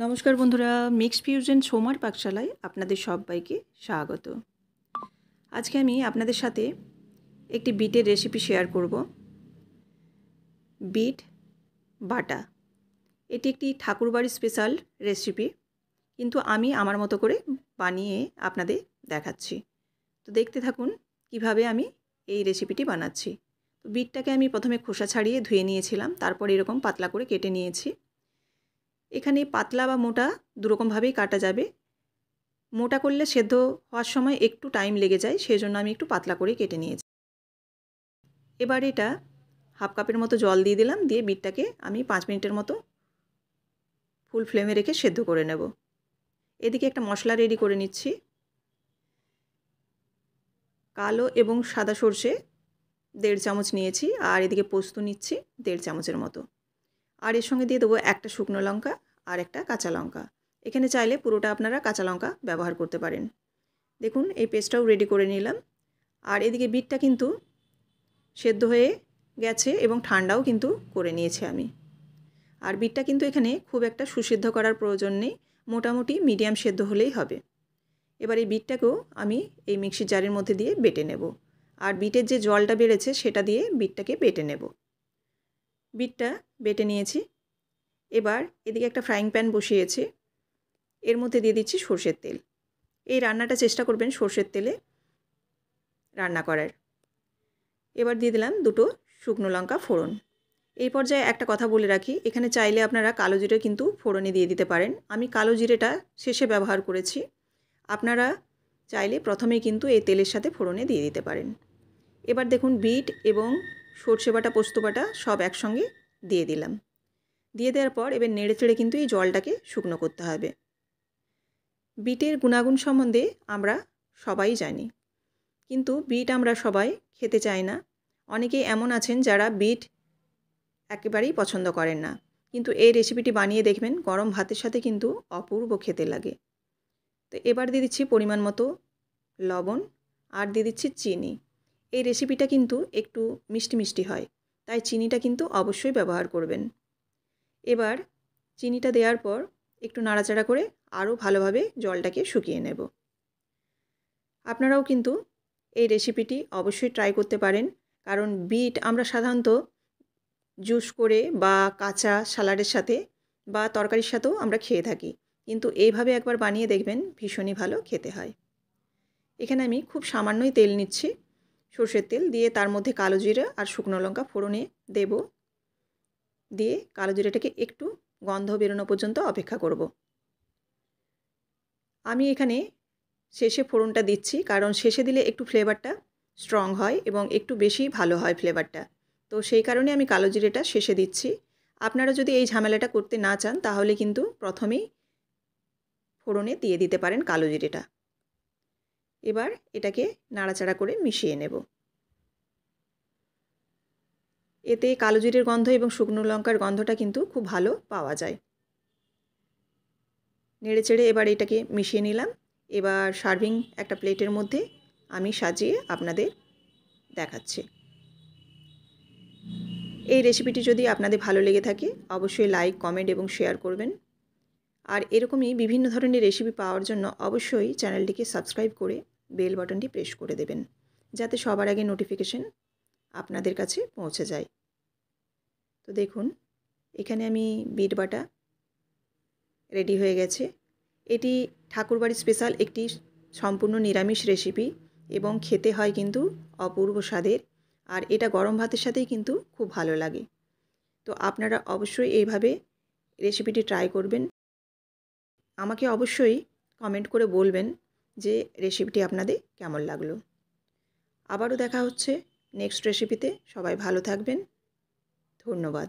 নমস্কার বন্ধুরা, mix fusion সোমার পাকশালায় আপনাদের সবাইকে স্বাগত। আজকে আমি আপনাদের সাথে একটি বিটের রেসিপি শেয়ার করব। বিট বাটা। এটি একটি ঠাকুরবাড়ির স্পেশাল রেসিপি, কিন্তু আমি আমার মতো করে বানিয়ে আপনাদের দেখাচ্ছি। তো দেখতে থাকুন কিভাবে আমি এই রেসিপিটি বানাচ্ছি। তো বিটটাকে আমি প্রথমে খোসা ছাড়িয়ে ধুয়ে নিয়েছিলাম, তারপর এরকম পাতলা করে কেটে নিয়েছি। এখানে পাতলা বা মোটা দুরকমভাবেই কাটা যাবে। মোটা করলে সেদ্ধ হওয়ার সময় একটু টাইম লেগে যায়, সেজন্য আমি একটু পাতলা করে কেটে নিয়েছি। এবার এটা হাফ কাপের মতো জল দিয়ে দিলাম, দিয়ে বিটটাকে আমি 5 মিনিটের মতো ফুল ফ্লেমে রেখে সেদ্ধ করে নেব। এদিকে একটা মশলা রেডি করে নিচ্ছি। কালো এবং সাদা সর্ষে 1.5 চামচ নিয়েছি, আর এদিকে পোস্ত নিচ্ছি 1.5 চামচের মতো। আর এর সঙ্গে দিয়ে দেবো একটা শুকনো লঙ্কা আর একটা কাঁচা লঙ্কা। এখানে চাইলে পুরোটা আপনারা কাঁচা লঙ্কা ব্যবহার করতে পারেন। দেখুন এই পেস্টটাও রেডি করে নিলাম। আর এদিকে বিটটা কিন্তু সেদ্ধ হয়ে গেছে এবং ঠান্ডাও কিন্তু করে নিয়েছি আমি। আর বিটটা কিন্তু এখানে খুব একটা সুসিদ্ধ করার প্রয়োজন নেই, মোটামুটি মিডিয়াম সেদ্ধ হলেই হবে। এবার এই বিটটাকেও আমি এই মিক্সির জারের মধ্যে দিয়ে বেটে নেব। আর বিটের যে জলটা বেড়েছে সেটা দিয়ে বিটটাকে বেটে নেব। বিটটা বেটে নিয়েছি। এবার এদিকে একটা ফ্রাইং প্যান বসিয়েছি, এর মধ্যে দিয়ে দিচ্ছি সর্ষের তেল। এই রান্নাটা চেষ্টা করবেন সর্ষের তেলে রান্না করার। এবার দিয়ে দিলাম 2টো শুকনো লঙ্কা ফোড়ন। এই পর্যায়ে একটা কথা বলে রাখি, এখানে চাইলে আপনারা কালো জিরে কিন্তু ফোড়নে দিয়ে দিতে পারেন। আমি কালো জিরেটা শেষে ব্যবহার করেছি। আপনারা চাইলে প্রথমেই কিন্তু এই তেলের সাথে ফোড়নে দিয়ে দিতে পারেন। এবার দেখুন বিট এবং সর্ষে বাটা পোস্ত বাটা সব একসঙ্গে দিয়ে দিলাম। দিয়ে দেওয়ার পর এবার নেড়ে চেড়ে কিন্তু এই জলটাকে শুকনো করতে হবে। বিটের গুণাগুণ সম্বন্ধে আমরা সবাই জানি, কিন্তু বিট আমরা সবাই খেতে চাই না। অনেকেই এমন আছেন যারা বিট একেবারেই পছন্দ করেন না, কিন্তু এই রেসিপিটি বানিয়ে দেখবেন গরম ভাতের সাথে কিন্তু অপূর্ব খেতে লাগে। তো এবার দিয়ে দিচ্ছি পরিমাণ মতো লবণ, আর দিয়ে দিচ্ছি চিনি। এই রেসিপিটা কিন্তু একটু মিষ্টি মিষ্টি হয়, তাই চিনিটা কিন্তু অবশ্যই ব্যবহার করবেন। এবার চিনিটা দেওয়ার পর একটু নাড়াচাড়া করে আরও ভালোভাবে জলটাকে শুকিয়ে নেব। আপনারাও কিন্তু এই রেসিপিটি অবশ্যই ট্রাই করতে পারেন, কারণ বিট আমরা সাধারণত জুস করে বা কাঁচা সালাডের সাথে বা তরকারির সাথেও আমরা খেয়ে থাকি, কিন্তু এইভাবে একবার বানিয়ে দেখবেন ভীষণই ভালো খেতে হয়। এখানে আমি খুব সামান্যই তেল নিচ্ছি, সর্ষের তেল, দিয়ে তার মধ্যে কালো জিরা আর শুকনো লঙ্কা ফোড়নে দেব। দিয়ে কালো জিরাটাকে একটু গন্ধ বেরোনো পর্যন্ত অপেক্ষা করব। আমি এখানে শেষে ফোড়নটা দিচ্ছি, কারণ শেষে দিলে একটু ফ্লেভারটা স্ট্রং হয় এবং একটু বেশি ভালো হয় ফ্লেভারটা। তো সেই কারণে আমি কালো জিরেটা শেষে দিচ্ছি। আপনারা যদি এই ঝামেলাটা করতে না চান তাহলে কিন্তু প্রথমেই ফোড়নে দিয়ে দিতে পারেন কালো জিরেটা। এবার এটাকে নাড়াচাড়া করে মিশিয়ে নেব। এতে কালো জিরের গন্ধ এবং শুকনো লঙ্কার গন্ধটা কিন্তু খুব ভালো পাওয়া যায়। নেড়েচেড়ে এবার এটাকে মিশিয়ে নিলাম। এবার সার্ভিং একটা প্লেটের মধ্যে আমি সাজিয়ে আপনাদের দেখাচ্ছি। এই রেসিপিটি যদি আপনাদের ভালো লেগে থাকে অবশ্যই লাইক, কমেন্ট এবং শেয়ার করবেন। আর এরকমই বিভিন্ন ধরনের রেসিপি পাওয়ার জন্য অবশ্যই চ্যানেলটিকে সাবস্ক্রাইব করে বেল বাটনটি প্রেস করে দেবেন, যাতে সবার আগে নোটিফিকেশন আপনাদের কাছে পৌঁছে যায়। তো দেখুন এখানে আমি বিট বাটা রেডি হয়ে গেছে। এটি ঠাকুরবাড়ির স্পেশাল একটি সম্পূর্ণ নিরামিষ রেসিপি এবং খেতে হয় কিন্তু অপূর্ব স্বাদের। আর এটা গরম ভাতের সাথেই কিন্তু খুব ভালো লাগে। তো আপনারা অবশ্যই এইভাবে রেসিপিটি ট্রাই করবেন। আমাকে অবশ্যই কমেন্ট করে বলবেন যে রেসিপিটি আপনাদের কেমন লাগলো। আবারও দেখা হচ্ছে নেক্সট রেসিপিতে। সবাই ভালো থাকবেন। ধন্যবাদ।